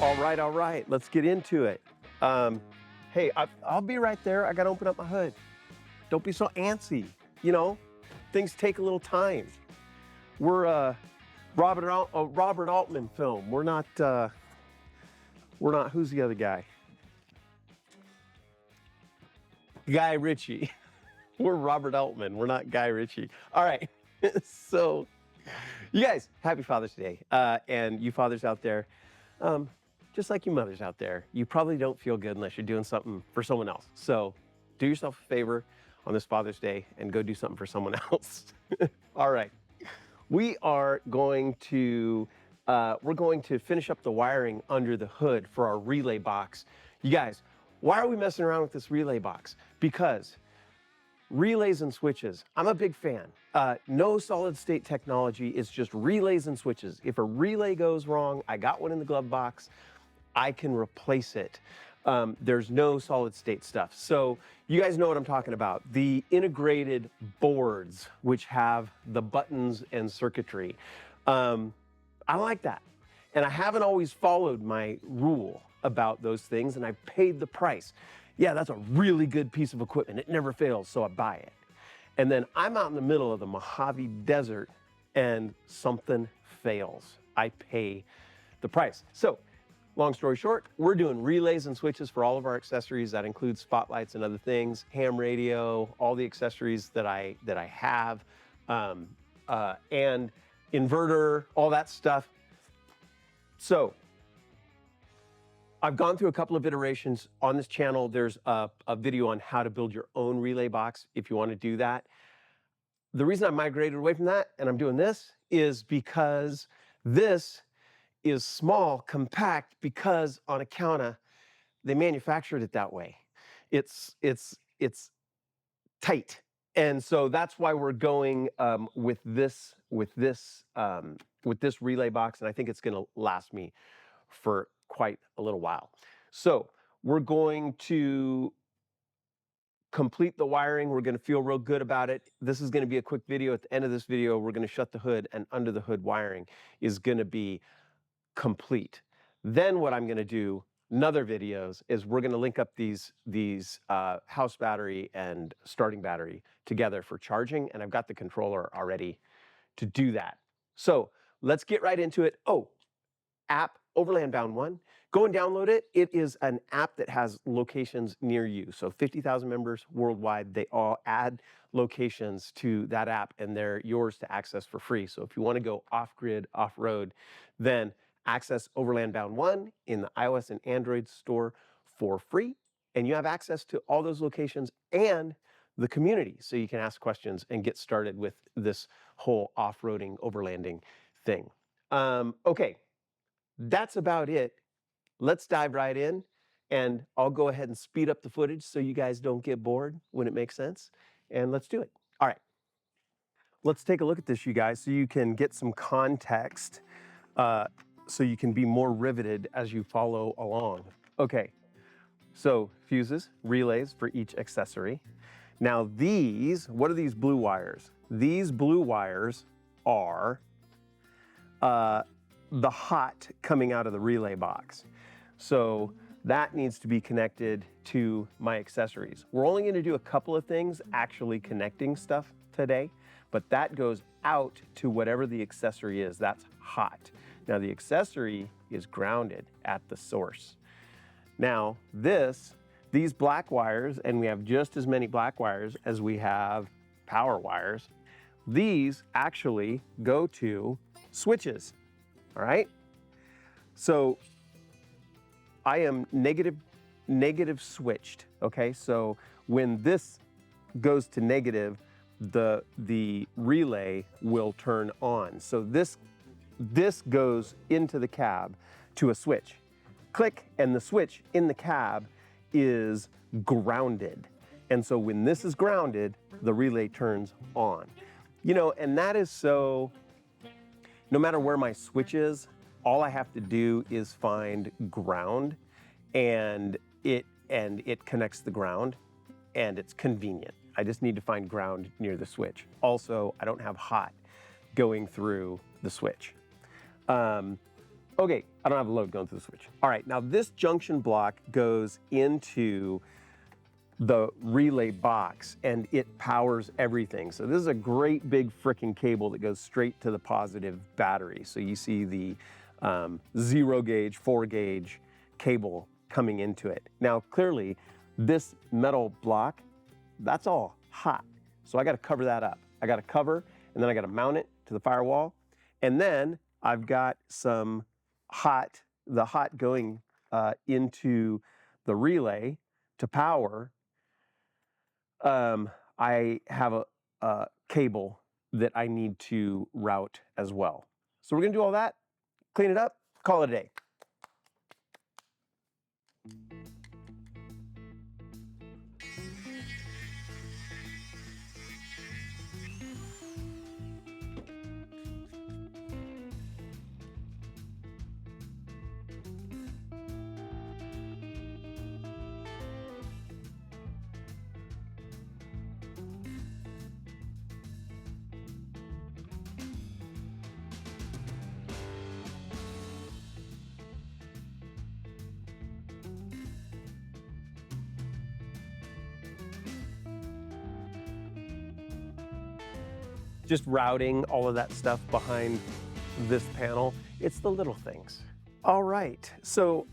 All right, let's get into it. Hey, I'll be right there. I gotta open up my hood. Don't be so antsy, you know? Things take a little time. We're a Robert Altman film. We're not, who's the other guy? Guy Ritchie. We're Robert Altman, we're not Guy Ritchie. All right, so you guys, happy Father's Day. And you fathers out there, just like you mothers out there, you probably don't feel good unless you're doing something for someone else. So do yourself a favor on this Father's Day and go do something for someone else. All right, we are going to, we're going to finish up the wiring under the hood for our relay box. You guys, why are we messing around with this relay box? Because relays and switches, I'm a big fan. No solid state technology, it's just relays and switches. If a relay goes wrong, I got one in the glove box, I can replace it. There's no solid state stuff. So you guys know what I'm talking about. The integrated boards, which have the buttons and circuitry. I like that. And I haven't always followed my rule about those things, and I paid the price. Yeah, that's a really good piece of equipment. It never fails, so I buy it. And then I'm out in the middle of the Mojave Desert and something fails. I pay the price. So, long story short, we're doing relays and switches for all of our accessories. That includes spotlights and other things, ham radio, all the accessories that I have, and inverter, all that stuff. So, I've gone through a couple of iterations on this channel. There's a video on how to build your own relay box if you want to do that. The reason I migrated away from that and I'm doing this is because this is small, compact, because on account of they manufactured it that way. It's tight. And so that's why we're going with this relay box, and I think it's going to last me for quite a little while. So we're going to complete the wiring. We're going to feel real good about it. This is going to be a quick video. At the end of this video, we're going to shut the hood, and under the hood wiring is going to be complete. Then what I'm going to do in other videos is we're going to link up these house battery and starting battery together for charging, and I've got the controller already to do that. So let's get right into it. Oh, app, Overland Bound One. Go and download it. It is an app that has locations near you. So 50,000 members worldwide, they all add locations to that app, and they're yours to access for free. So if you want to go off-grid, off-road, then access Overland Bound One in the iOS and Android store for free. And you have access to all those locations and the community. So you can ask questions and get started with this whole off-roading, overlanding thing. Okay. That's about it. Let's dive right in, and I'll go ahead and speed up the footage so you guys don't get bored when it makes sense, and let's do it. All right, let's take a look at this, you guys, so you can get some context, so you can be more riveted as you follow along. Okay, so fuses, relays for each accessory. Now these, what are these blue wires? These blue wires are the hot coming out of the relay box. So that needs to be connected to my accessories. We're only going to do a couple of things actually connecting stuff today, but that goes out to whatever the accessory is. That's hot. Now the accessory is grounded at the source. Now these black wires, and we have just as many black wires as we have power wires, these actually go to switches. All right, so I am negative switched. Okay, so when this goes to negative, the relay will turn on. So this goes into the cab to a switch. Click, and the switch in the cab is grounded. And so when this is grounded, the relay turns on. You know, and that is so. No matter where my switch is, all I have to do is find ground, and it connects the ground, and it's convenient. I just need to find ground near the switch. Also, I don't have hot going through the switch. Okay, I don't have a load going through the switch. All right, now this junction block goes into the relay box and it powers everything. So this is a great big frickin' cable that goes straight to the positive battery. So you see the 0 gauge, 4 gauge cable coming into it. Now clearly this metal block, that's all hot. So I gotta cover that up. I gotta cover and then I gotta mount it to the firewall. And then I've got some the hot going into the relay to power. I have a cable that I need to route as well. So we're gonna do all that, clean it up, call it a day. Just routing all of that stuff behind this panel. It's the little things. All right, so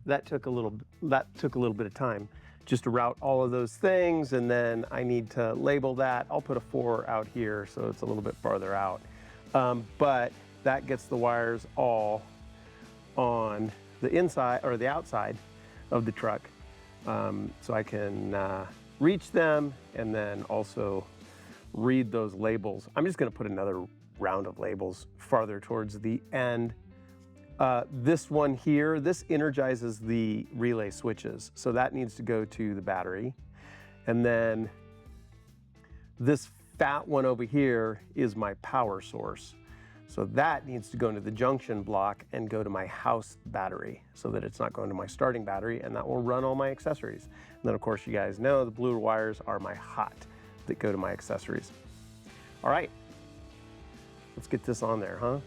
that took a little bit of time just to route all of those things, and then I need to label that. I'll put a 4 out here so it's a little bit farther out. But that gets the wires all on the inside or the outside of the truck, so I can reach them and then also read those labels. I'm just gonna put another round of labels farther towards the end. This one here, this energizes the relay switches. So that needs to go to the battery. And then this fat one over here is my power source. So that needs to go into the junction block and go to my house battery so that it's not going to my starting battery, and that will run all my accessories. And then of course you guys know the blue wires are my hot that go to my accessories. All right, let's get this on there, huh?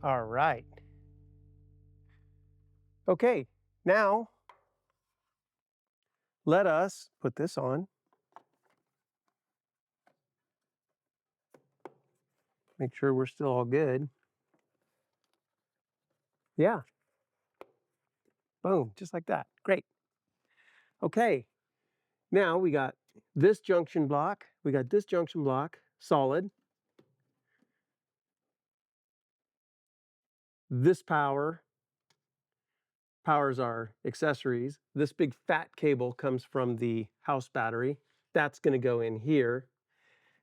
All right. Okay, now let us put this on. Make sure we're still all good. Yeah. Boom, just like that. Great. Okay, now we got this junction block. We got this junction block, solid. This powers our accessories. This big fat cable comes from the house battery. That's gonna go in here.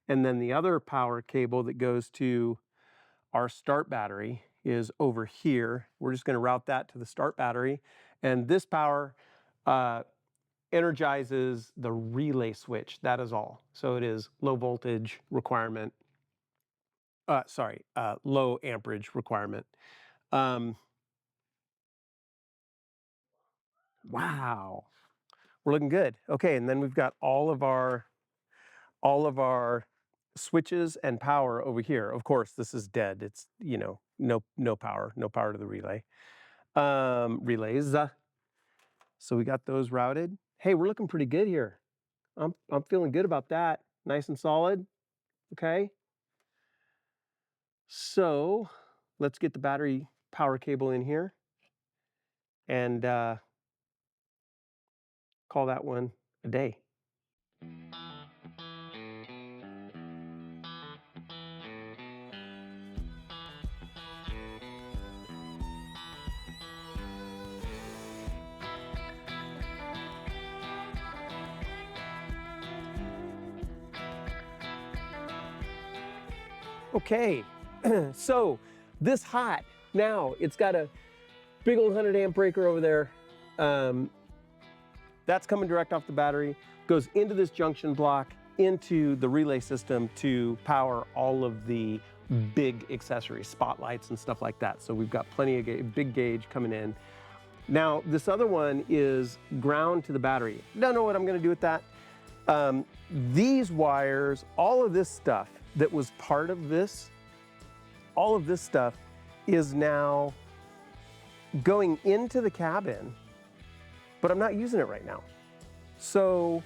And then the other power cable that goes to our start battery is over here. We're just gonna route that to the start battery. And this power energizes the relay switch, that is all. So it is low voltage requirement, low amperage requirement. Wow, we're looking good. Okay, and then we've got all of our switches and power over here. Of course, this is dead. It's, you know, no power to the relay. Relays. So we got those routed. Hey, we're looking pretty good here. I'm feeling good about that. Nice and solid. Okay. So let's get the battery power cable in here and call that one a day. Okay, so this hot, now it's got a big old 100 amp breaker over there. That's coming direct off the battery, goes into this junction block, into the relay system to power all of the big accessories, spotlights and stuff like that. So we've got plenty of big gauge coming in. Now, this other one is ground to the battery. Don't know what I'm gonna do with that. These wires, all of this stuff that was part of this, all of this stuff is now going into the cabin, but I'm not using it right now. So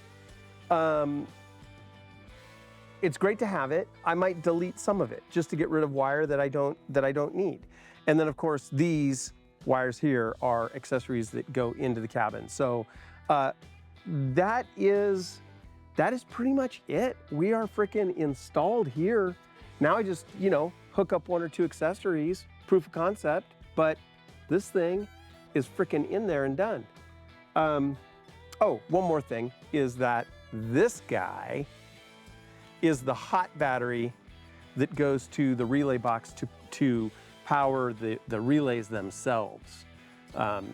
it's great to have it. I might delete some of it just to get rid of wire that I don't need. And then of course these wires here are accessories that go into the cabin. So that is pretty much it. We are freaking installed here. Now I just, you know, hook up 1 or 2 accessories, proof of concept, but this thing is freaking in there and done. Oh, one more thing is that this guy is the hot battery that goes to the relay box to power the relays themselves.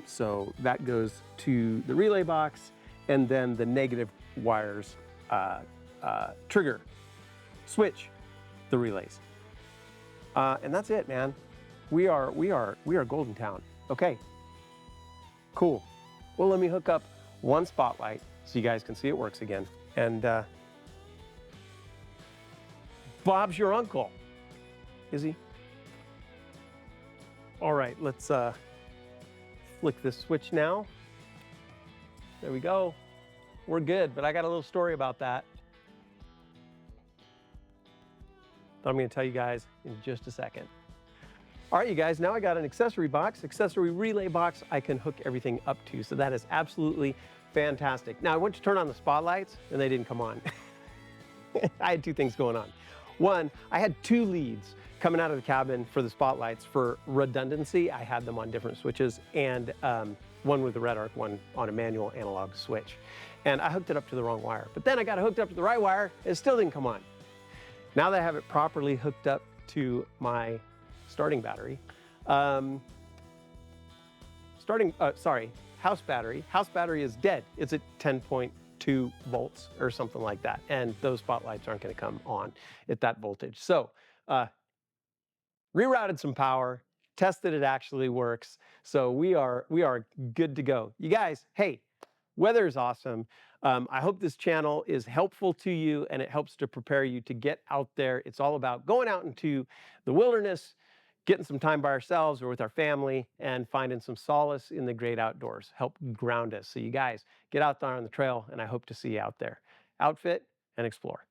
So that goes to the relay box, and then the negative wires trigger, switch the relays. And that's it, man. We are golden town. Okay, cool. Well, let me hook up one spotlight so you guys can see it works again. And Bob's your uncle, is he? All right, let's flick this switch now. There we go. We're good, but I got a little story about that that I'm gonna tell you guys in just a second. All right, you guys, now I got an accessory box, accessory relay box I can hook everything up to. So that is absolutely fantastic. Now I went to turn on the spotlights and they didn't come on. I had 2 things going on. One, I had 2 leads coming out of the cabin for the spotlights. For redundancy, I had them on different switches, and one with the red arc, one on a manual analog switch. And I hooked it up to the wrong wire. But then I got it hooked up to the right wire, and it still didn't come on. Now that I have it properly hooked up to my starting battery, house battery. House battery is dead. It's at 10.2 volts or something like that. And those spotlights aren't gonna come on at that voltage. So rerouted some power, tested it actually works. So we are good to go. You guys, hey, weather is awesome. I hope this channel is helpful to you and it helps to prepare you to get out there. It's all about going out into the wilderness, getting some time by ourselves or with our family, and finding some solace in the great outdoors. Help ground us. So you guys, get out there on the trail, and I hope to see you out there. Outfit and explore.